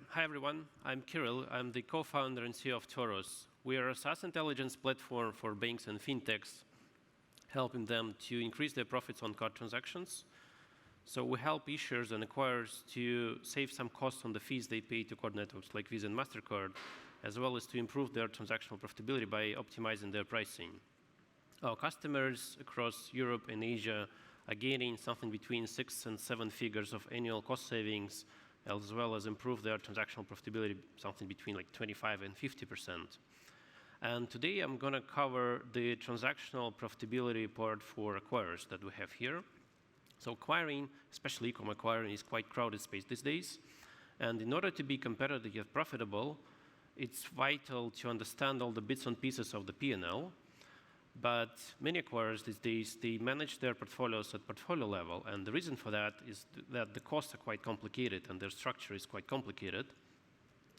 Hi, everyone. I'm Kirill. I'm the co-founder and CEO of Torus. We are a SaaS intelligence platform for banks and fintechs, helping them to increase their profits on card transactions. So we help issuers and acquirers to save some costs on the fees they pay to card networks like Visa and MasterCard, as well as to improve their transactional profitability by optimizing their pricing. Our customers across Europe and Asia are gaining something between 6 and 7 figures of annual cost savings, as well as improve their transactional profitability, something between like 25 and 50%. And today I'm going to cover the transactional profitability part for acquirers that we have here. So acquiring, especially e-com acquiring, is quite crowded space these days. And in order to be competitive and profitable, it's vital to understand all the bits and pieces of the P&L. But many acquirers these days, they manage their portfolios at portfolio level. And the reason for that is that the costs are quite complicated and their structure is quite complicated,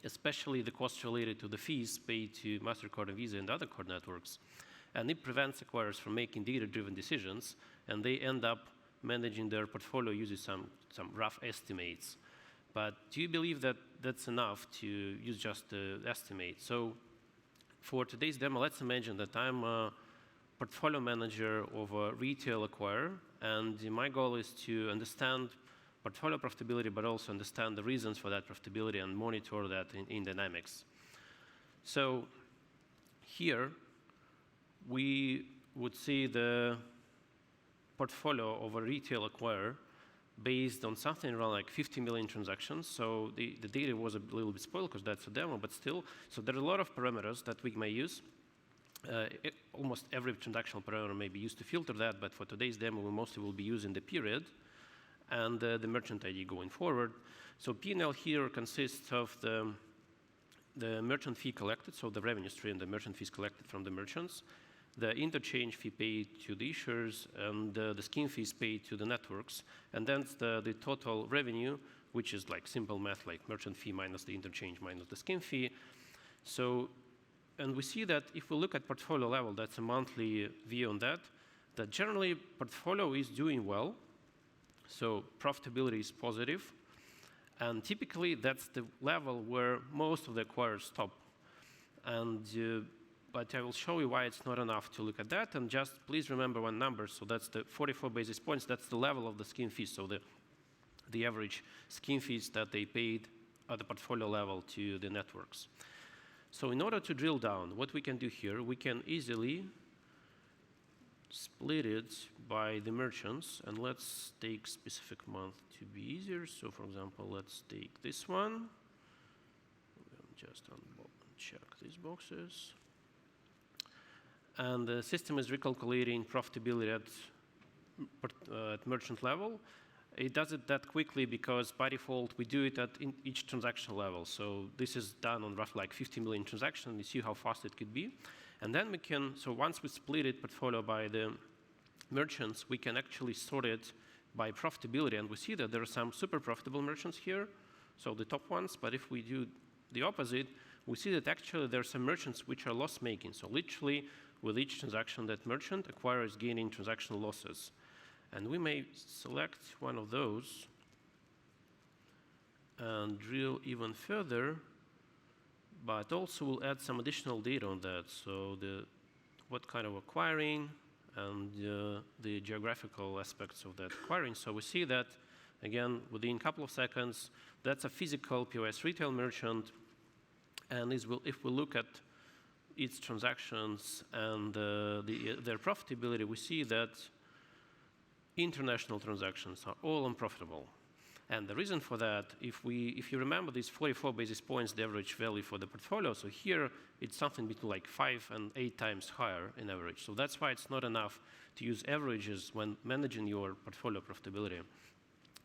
especially the costs related to the fees paid to MasterCard and Visa and other card networks. And it prevents acquirers from making data-driven decisions, and they end up managing their portfolio using some rough estimates. But do you believe that that's enough to use just the estimate? So for today's demo, let's imagine that I'm a portfolio manager of a retail acquirer, and my goal is to understand portfolio profitability, but also understand the reasons for that profitability and monitor that in dynamics. So here we would see the portfolio of a retail acquirer based on something around like 50 million transactions. So the data was a little bit spoiled because that's a demo, but still. So there are a lot of parameters that we may use. Almost every transactional parameter may be used to filter that, but for today's demo, we mostly will be using the period and the merchant ID going forward. So P&L here consists of the merchant fee collected, so the revenue stream, the merchant fees collected from the merchants, the interchange fee paid to the issuers, and the scheme fees paid to the networks. And then the total revenue, which is like simple math, like merchant fee minus the interchange minus the scheme fee. So, and we see that if we look at portfolio level, that's a monthly view on that, that generally portfolio is doing well. So profitability is positive. And typically, that's the level where most of the acquirers stop. And but I will show you why it's not enough to look at that. And just please remember one number. So that's the 44 basis points. That's the level of the scheme fees. So the average scheme fees that they paid at the portfolio level to the networks. So in order to drill down, what we can do here, we can easily split it by the merchants. And let's take specific month to be easier. So for example, let's take this one. Just check these boxes. And the system is recalculating profitability at merchant level. It does it that quickly because by default, we do it at each transaction level. So this is done on roughly like 50 million transactions. You see how fast it could be. And then we can, so once we split it portfolio by the merchants, we can actually sort it by profitability. And we see that there are some super profitable merchants here, so the top ones. But if we do the opposite, we see that actually there are some merchants which are loss-making. So literally, with each transaction, that merchant acquirer is gaining transactional losses. And we may select one of those and drill even further, but also we'll add some additional data on that. So what kind of acquiring and the geographical aspects of that acquiring. So we see that, again, within a couple of seconds, that's a physical POS retail merchant. And if we look at its transactions and their profitability, we see that international transactions are all unprofitable. And the reason for that, if you remember these 44 basis points, the average value for the portfolio, so here it's something between like 5 and 8 times higher in average. So that's why it's not enough to use averages when managing your portfolio profitability.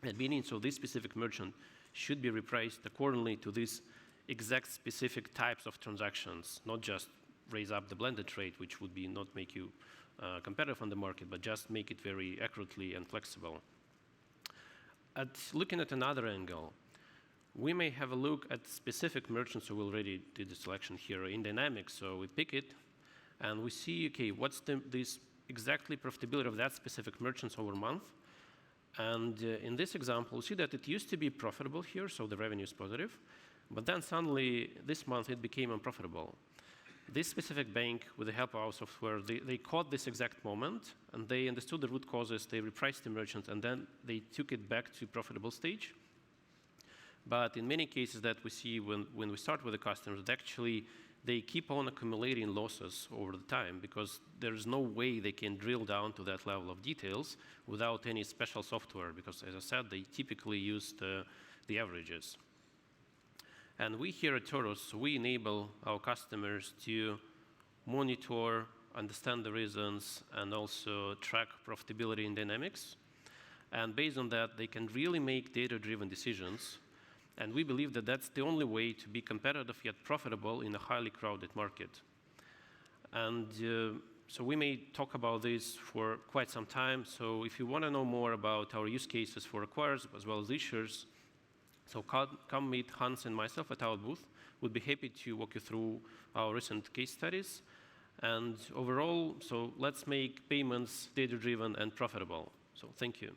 And meaning, so this specific merchant should be repriced accordingly to these exact specific types of transactions, not just raise up the blended rate, which would be not make you competitive on the market, but just make it very accurately and flexible. Looking at another angle, we may have a look at specific merchants. So we already did the selection here in dynamics. So we pick it, and we see, okay, what's this exactly profitability of that specific merchants over a month. And in this example, we see that it used to be profitable here, so the revenue is positive. But then suddenly, this month, it became unprofitable. This specific bank, with the help of our software, they caught this exact moment, and they understood the root causes, they repriced the merchant, and then they took it back to profitable stage. But in many cases that we see when we start with the customers, actually, they keep on accumulating losses over the time because there's no way they can drill down to that level of details without any special software because, as I said, they typically use the averages. And we here at Torus, we enable our customers to monitor, understand the reasons, and also track profitability in dynamics. And based on that, they can really make data-driven decisions. And we believe that that's the only way to be competitive yet profitable in a highly crowded market. And so we may talk about this for quite some time. So if you want to know more about our use cases for acquirers as well as issuers, so come meet Hans and myself at our booth. We'd be happy to walk you through our recent case studies. And overall, so let's make payments data-driven and profitable. So thank you.